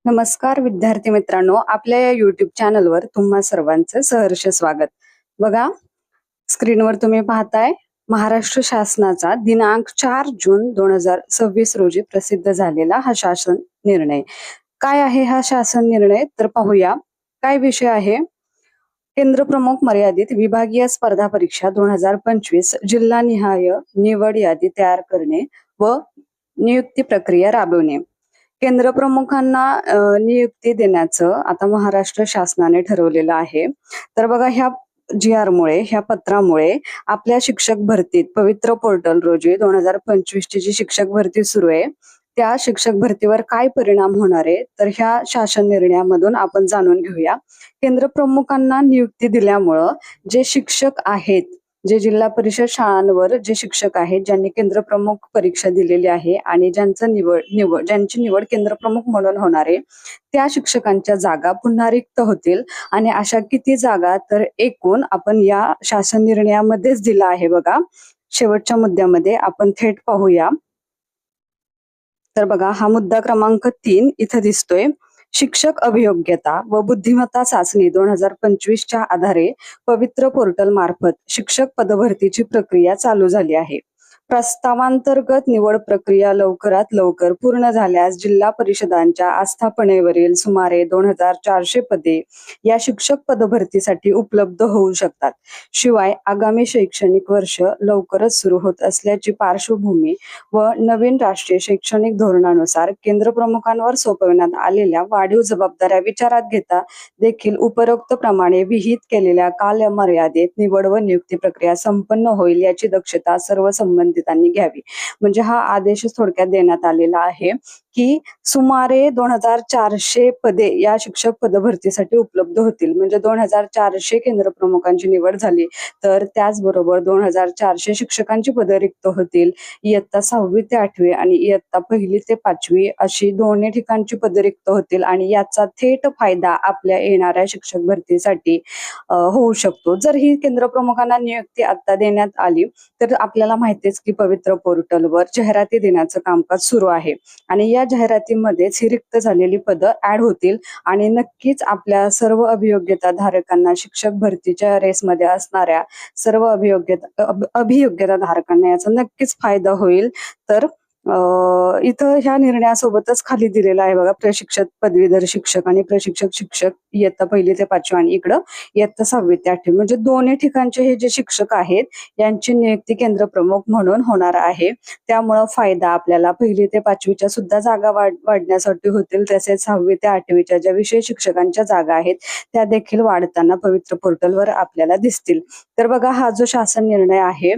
नमस्कार विद्यार्थी मित्रांनो, आपल्या या युट्यूब चॅनलवर तुम्हा सर्वांचं सहर्ष स्वागत. बघा, स्क्रीनवर तुम्ही पाहताय महाराष्ट्र शासनाचा दिनांक 4 जून 2026 रोजी प्रसिद्ध झालेला हा शासन निर्णय. काय आहे हा शासन निर्णय तर पाहूया. काय विषय आहे? केंद्र प्रमुख मर्यादित विभागीय स्पर्धा परीक्षा 2025 जिल्हानिहाय निवड यादी तयार करणे व नियुक्ती प्रक्रिया राबवणे. केंद्र प्रमुखांना नियुक्ती देण्याचं आता महाराष्ट्र शासनाने ठरवलेलं आहे. तर बघा, ह्या पत्रामुळे आपल्या शिक्षक भरतीत पवित्र पोर्टल रोजी 2025 ची जी शिक्षक भरती सुरू आहे त्या शिक्षक भरतीवर काय परिणाम होणार आहे तर ह्या शासन निर्णयामधून आपण जाणून घेऊया. केंद्र प्रमुखांना नियुक्ती दिल्यामुळं जे शिक्षक आहेत, जे जिल्हा परिषद शाळांवर जे शिक्षक आहेत ज्यांनी केंद्र प्रमुख परीक्षा दिलेली आहे आणि ज्यांची निवड केंद्र प्रमुख म्हणून होणार आहे त्या शिक्षकांच्या जागा पुन्हा रिक्त होतील. आणि अशा किती जागा तर एकूण आपण या शासन निर्णयामध्येच दिला आहे. बघा, शेवटच्या मुद्द्यामध्ये आपण थेट पाहूया. तर बघा, हा मुद्दा क्रमांक 3 इथं दिसतोय. शिक्षक अभियोग्यता व बुद्धिमत्ता चाचणी 2025च्या आधारे पवित्र पोर्टल मार्फत शिक्षक पदभरतीची प्रक्रिया चालू झाली आहे. प्रस्तावांतर्गत निवड प्रक्रिया लवकरात लवकर पूर्ण झाल्यास जिल्हा परिषदांच्या आस्थापनेवरील सुमारे 2400 पदे या शिक्षक पदभरतीसाठी उपलब्ध होऊ शकतात. शिवाय आगामी शैक्षणिक वर्ष लवकरच सुरू होत असल्याची पार्श्वभूमी व नवीन राष्ट्रीय शैक्षणिक धोरणानुसार केंद्र प्रमुखांवर सोपवण्यात आलेल्या वाढीव जबाबदाऱ्या विचारात घेता देखील उपरोक्त प्रमाणे विहित केलेल्या कालमर्यादेत निवड व नियुक्ती प्रक्रिया संपन्न होईल याची दक्षता सर्व संबंधितांनी घ्यावी. म्हणजे हा आदेश थोडक्यात देण्यात आलेला आहे की सुमारे 2400 पदे या शिक्षक पदभरतीसाठी उपलब्ध होतील. म्हणजे 2400 केंद्र प्रमुखांची निवड झाली तर त्याचबरोबर 2400 शिक्षकांची पदं रिक्त होतील. इयत्ता 6वी ते 8वी आणि इयत्ता 1ली ते 5वी अशी दोन्ही ठिकाणची पदं रिक्त होतील आणि याचा थेट फायदा आपल्या येणाऱ्या शिक्षक भरतीसाठी होऊ शकतो. जर ही केंद्र प्रमुखांना नियुक्ती आता देण्यात आली तर आपल्याला माहितीच की पवित्र पोर्टलवर जाहिराती देण्याचं कामकाज सुरू आहे आणि या जाहिरातीमध्येच ही रिक्त झालेली पदं ऍड होतील आणि नक्कीच आपल्या सर्व अभियोग्यता धारकांना, शिक्षक भरतीच्या रेसमध्ये असणाऱ्या सर्व अभियोग्यता धारकांना याचा नक्कीच फायदा होईल. तर इथं ह्या निर्णयासोबतच खाली दिलेला आहे बघा, प्रशिक्षक पदवीधर शिक्षक आणि प्रशिक्षक शिक्षक इयत्ता 1ली ते 5वी आणि इकडं इयत्ता 6वी ते 8वी म्हणजे दोन्ही ठिकाणचे हे जे शिक्षक आहेत यांची नियुक्ती केंद्र प्रमुख म्हणून होणार आहे. त्यामुळं फायदा आपल्याला 1ली ते 5वीच्या सुद्धा जागा वाढण्यासाठी होतील. तसेच 6वी ते 8वीच्या ज्या विषय शिक्षकांच्या जागा आहेत त्या देखील वाढताना पवित्र पोर्टलवर आपल्याला दिसतील. तर बघा, हा जो शासन निर्णय आहे